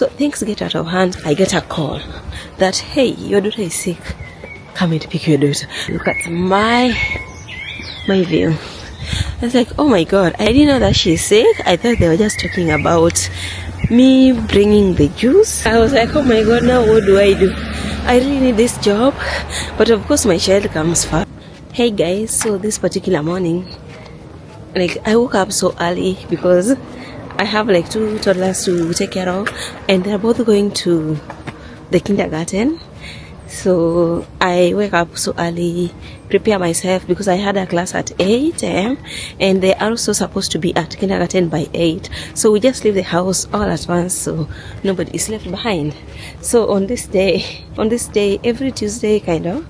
So things get out of hand. I get a call that, hey, your daughter is sick. Come and pick your daughter. Look at my view. I was like, oh my god, I didn't know that she's sick. I thought they were just talking about me bringing the juice. I was like, oh my god, now what do? I really need this job. But of course my child comes first. Hey guys, so this particular morning, like, I woke up so early because I have like 2 toddlers to take care of, and they're both going to the kindergarten. So I wake up so early, prepare myself because I had a class at 8 a.m. and they are also supposed to be at kindergarten by 8. So we just leave the house all at once so nobody is left behind. So on this day, every Tuesday kind of,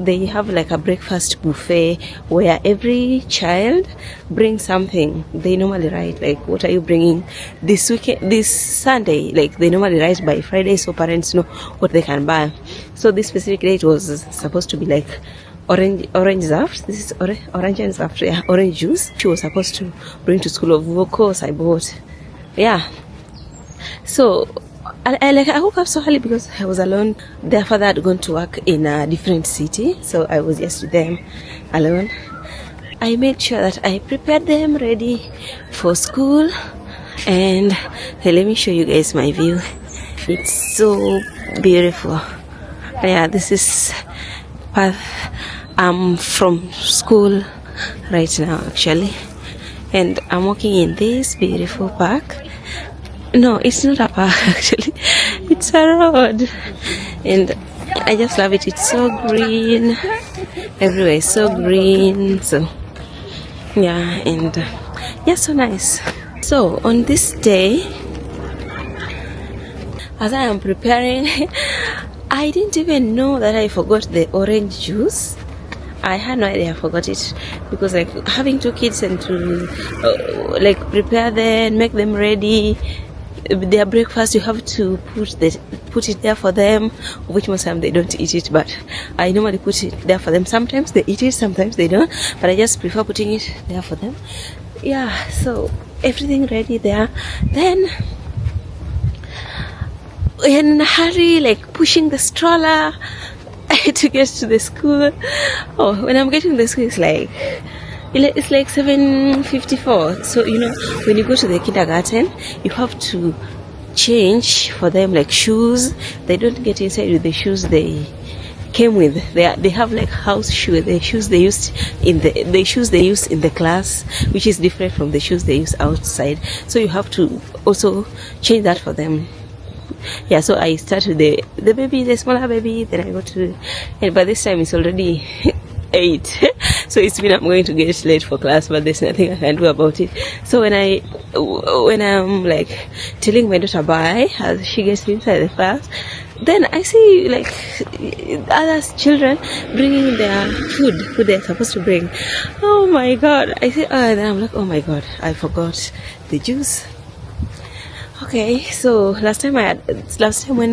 they have like a breakfast buffet where every child brings something. They normally write like, what are you bringing this weekend, this Sunday? Like they normally write by Friday so parents know what they can buy. So this specific day it was supposed to be like orange zaft. This is orange and zaft, yeah, orange juice. She was supposed to bring to school. Of course I bought, yeah. So I woke up so early because I was alone. Their father had gone to work in a different city, so I was just with them alone. I made sure that I prepared them ready for school, and hey, let me show you guys my view. It's so beautiful. Yeah, this is path I'm from school right now actually, and I'm walking in this beautiful park. No, it's not a park actually, it's a road, and I just love it. It's so green everywhere, it's so green. So yeah, and yeah, so nice. So on this day, as I am preparing, I didn't even know that I forgot the orange juice. I had no idea I forgot it, because like having 2 kids and to like prepare them, make them ready, their breakfast, you have to put it there for them, which most time they don't eat it, but I normally put it there for them. Sometimes they eat it, sometimes they don't, but I just prefer putting it there for them. Yeah, so everything ready there. Then in a hurry, like pushing the stroller to get to the school. Oh, when I'm getting to the school, it's like 7:54. So you know, when you go to the kindergarten, you have to change for them like shoes. They don't get inside with the shoes they came with. They have like house shoes, the shoes they used in the shoes they use in the class, which is different from the shoes they use outside. So you have to also change that for them. Yeah, so I start with the baby, the smaller baby, then I go to, and by this time it's already 8. So it's been, I'm going to get late for class, but there's nothing I can do about it. So when I'm like telling my daughter bye as she gets inside the class, then I see like other children bringing their food they're supposed to bring. Oh my god, I see, and then I'm like, oh my god, I forgot the juice. Okay, so last time when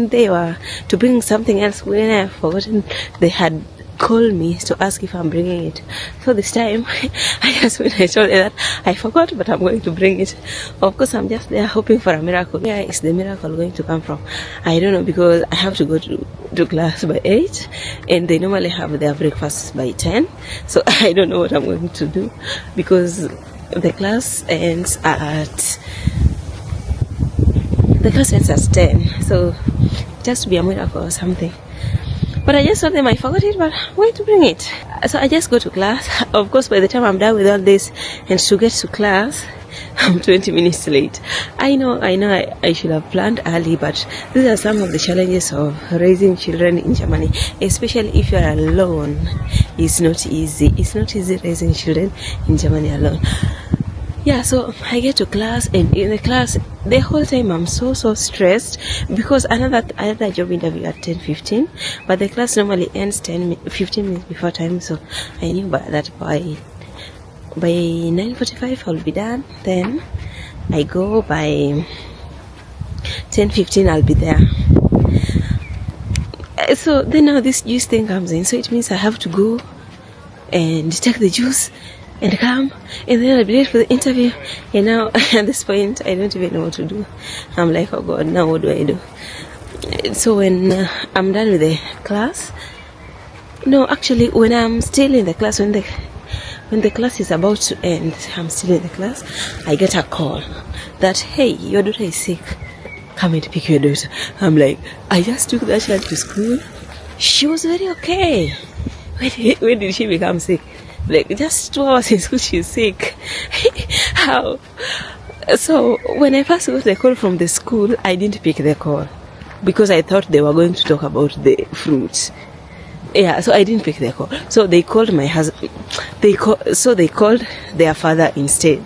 they were to bring something else, when I forgotten, they had called me to ask if I'm bringing it. So this time, I told them that I forgot, but I'm going to bring it. Of course, I'm just there hoping for a miracle. Where is the miracle going to come from? I don't know, because I have to go to class by 8, and they normally have their breakfast by 10. So I don't know what I'm going to do, because the class ends at 10. So it has to be a miracle or something. But I just told them I forgot it, but I'm going to bring it. So I just go to class. Of course, by the time I'm done with all this and to get to class, I'm 20 minutes late. I know I should have planned early, but these are some of the challenges of raising children in Germany, especially if you're alone. It's not easy. It's not easy raising children in Germany alone. Yeah, so I get to class, and in the class, the whole time I'm so stressed, because another job interview at 10:15, but the class normally ends 15 minutes before time, so I knew that by 9:45 I'll be done. Then I go by 10:15 I'll be there. So then now this juice thing comes in, so it means I have to go and take the juice, and come, and then I'll be late for the interview. And now at this point, I don't even know what to do. I'm like, oh God, now what do I do? So when I'm done with the class, no, actually, when I'm still in the class, when the class is about to end, I'm still in the class, I get a call that, hey, your daughter is sick. Come and pick your daughter. I'm like, I just took that child to school. She was very okay. When did she become sick? Like, just 2 hours in school, she's sick. How? So, when I first got the call from the school, I didn't pick the call because I thought they were going to talk about the fruits. Yeah, so I didn't pick the call. So they called my husband. They called their father instead.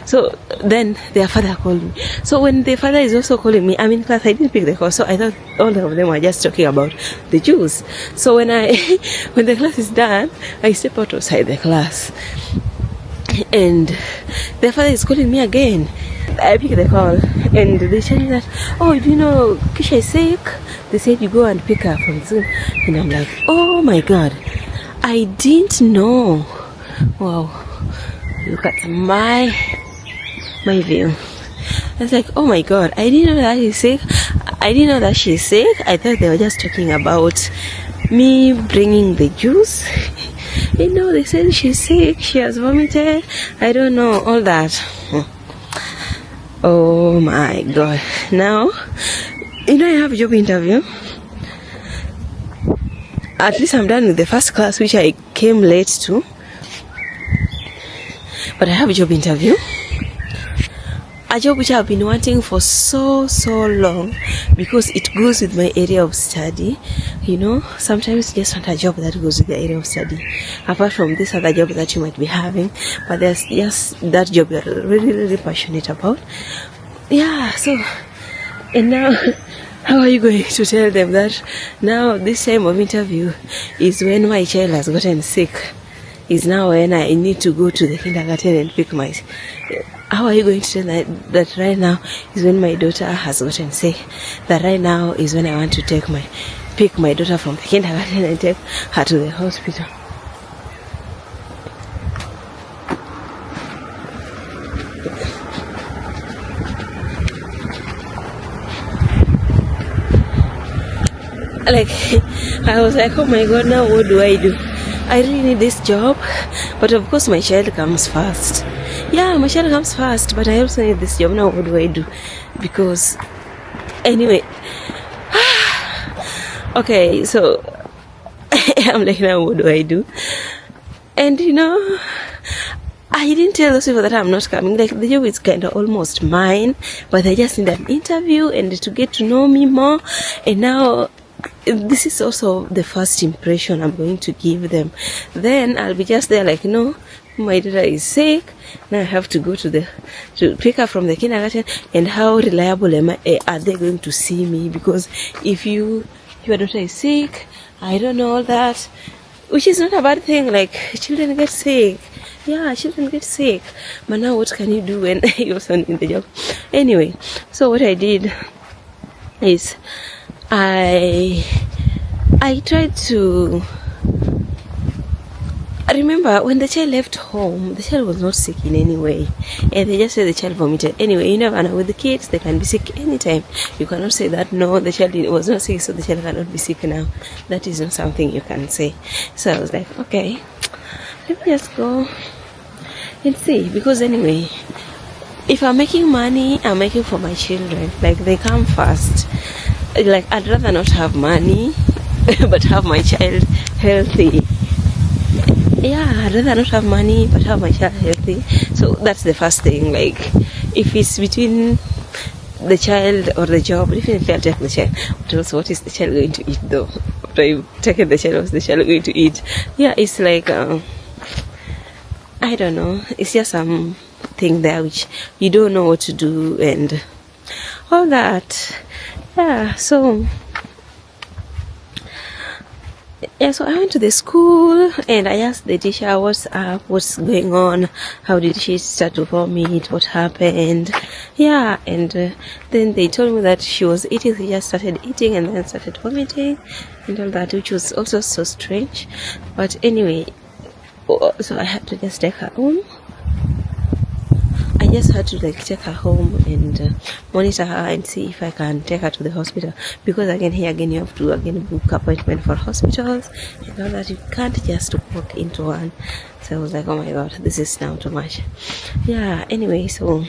So then their father called me. So when the father is also calling me, I'm in class, I didn't pick the call. So I thought all of them were just talking about the Jews. So when the class is done, I step out outside the class. And their father is calling me again. I pick the call and they tell me that, oh, do you know Kisha is sick? They said you go and pick her from Zoom. And I'm like, oh my God, I didn't know. Wow. Look at my view. I was like, oh my God, I didn't know that he's sick. I didn't know that she's sick. I thought they were just talking about me bringing the juice. You know, they said she's sick, she has vomited. I don't know, all that. Oh my God. Now, I have a job interview. At least I'm done with the first class, which I came late to. But I have a job interview. A job which I've been wanting for so long because it goes with my area of study. You know, sometimes you just want a job that goes with the area of study. Apart from this other job that you might be having, but there's just that job that you're really passionate about. Yeah, so, and now, how are you going to tell them that now this time of interview is when my child has gotten sick? Is now when I need to go to the kindergarten and pick my... How are you going to tell that right now is when my daughter has gotten sick? That right now is when I want to pick my daughter from the kindergarten and take her to the hospital. Like, I was like, oh my God, now what do? I really need this job, but of course my child comes first. Yeah, my child comes first, but I also need this job. Now what do? Because anyway, okay, so I'm like, now what do? And you know, I didn't tell those people that I'm not coming. Like, the job is kind of almost mine, but I just need an interview and to get to know me more. And now this is also the first impression I'm going to give them. Then I'll be just there like, no, my daughter is sick. Now I have to go to pick her from the kindergarten. And how reliable are they going to see me? Because if your daughter is sick, I don't know all that, which is not a bad thing. Like, children get sick. Yeah, children get sick. But now what can you do when you're in the job? Anyway, so what I did is I tried to remember when the child left home. The child was not sick in any way, and they just said the child vomited. Anyway, you never know with the kids; they can be sick anytime. You cannot say that no, the child was not sick, so the child cannot be sick now. That is not something you can say. So I was like, okay, let me just go and see, because anyway, if I'm making money, I'm making for my children. Like, they come first. Like, I'd rather not have money but have my child healthy. Yeah, I'd rather not have money but have my child healthy. So that's the first thing. Like, if it's between the child or the job, definitely I'll take the child. But also, what is the child going to eat though? After you've taken the child, what's the child going to eat? Yeah, it's like I don't know, it's just something there which you don't know what to do and all that. Yeah, so I went to the school and I asked the teacher what's up, what's going on, how did she start to vomit, what happened. Yeah, and then they told me that she was eating, she just started eating and then started vomiting and all that, which was also so strange. But anyway, So I had to just take her home. I just had to like take her home and monitor her and see if I can take her to the hospital, because again you have to book appointment for hospitals and all that. You can't just walk into one. So I was like, oh my god, this is now too much. Yeah, anyway, so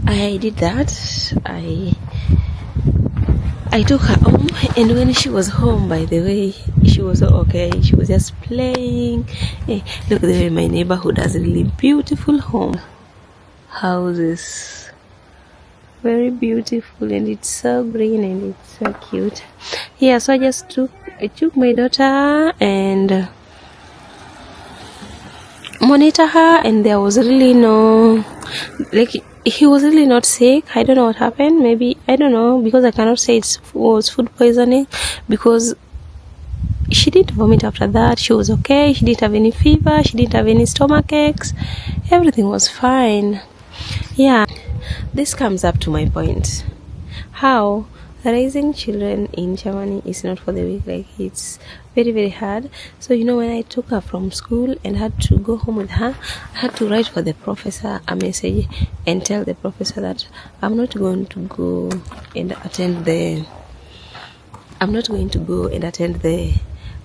I did that. I took her home, and when she was home, by the way, she was okay. She was just playing. Hey, look at the way my neighborhood has really beautiful houses, very beautiful, and it's so green and it's so cute. Yeah, so I took my daughter and monitor her, and there was really no, like, he was really not sick. I don't know what happened. Maybe, I don't know, because I cannot say it was food poisoning, because she didn't vomit after that. She was okay. She didn't have any fever. She didn't have any stomach aches. Everything was fine. Yeah, this comes up to my point. How raising children in Germany is not for the weak. Like, it's very, very hard. So, when I took her from school and had to go home with her, I had to write for the professor a message and tell the professor that I'm not going to go and attend the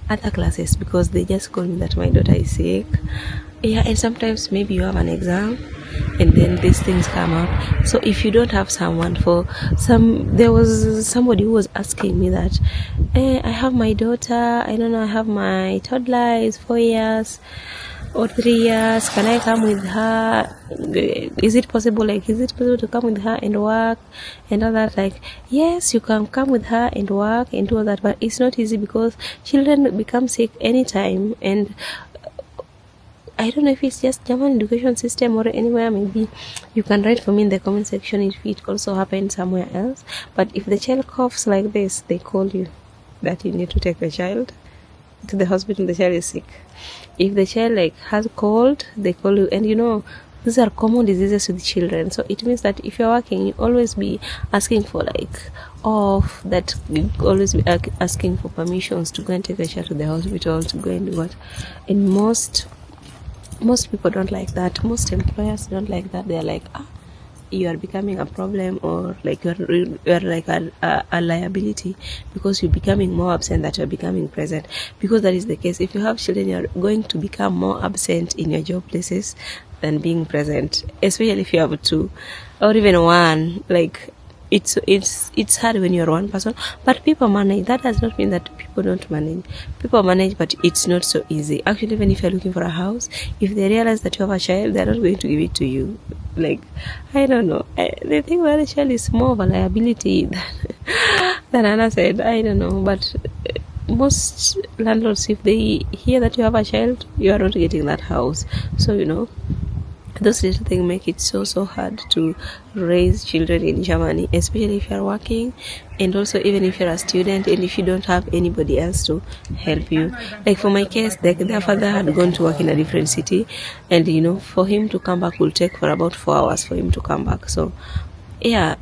other classes, because they just told me that my daughter is sick. Yeah, and sometimes maybe you have an exam and then these things come up. So if you don't have someone there was somebody who was asking me that, I have my daughter, I don't know, I have my toddler, is 4 years or 3 years, can I come with her? Is it possible to come with her and work and all that? Like, yes, you can come with her and work and do all that, but it's not easy, because children become sick anytime. And I don't know if it's just German education system or anywhere. Maybe you can write for me in the comment section if it also happened somewhere else. But if the child coughs like this, they call you that you need to take the child to the hospital. The child is sick. If the child has a cold, they call you. And these are common diseases with children. So it means that if you're working, you always be asking for off, that you always be asking for permissions to go and take the child to the hospital, to go and do what. And most people don't like that. Most employers don't like that. They're like, you are becoming a problem, or you're like a liability, because you're becoming more absent than you're becoming present. Because that is the case. If you have children, you're going to become more absent in your job places than being present, especially if you have 2 or even 1. It's hard when you're one person, but people manage. That does not mean that people don't manage. People manage, but it's not so easy. Actually, even if you're looking for a house, if they realize that you have a child, they're not going to give it to you. I don't know. They think that a child is more of a liability than Anna said. I don't know, but most landlords, if they hear that you have a child, you are not getting that house. So those little things make it so hard to raise children in Germany, especially if you're working, and also even if you're a student and if you don't have anybody else to help you. Like for my case, their father had gone to work in a different city, and for him to come back will take for about 4 hours for him to come back. So yeah,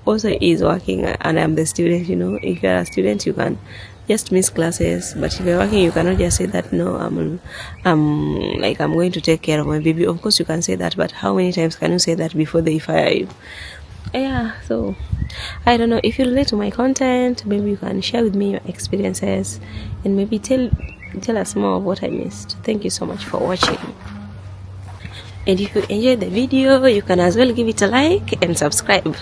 also is working and I'm the student. If you're a student, you can just miss classes, but if you're working, you cannot just say that, no, I'm going to take care of my baby. Of course you can say that, but how many times can you say that before they fire you? Yeah, so I don't know. If you relate to my content, maybe you can share with me your experiences and maybe tell us more of what I missed. Thank you so much for watching. And if you enjoyed the video, you can as well give it a like and subscribe.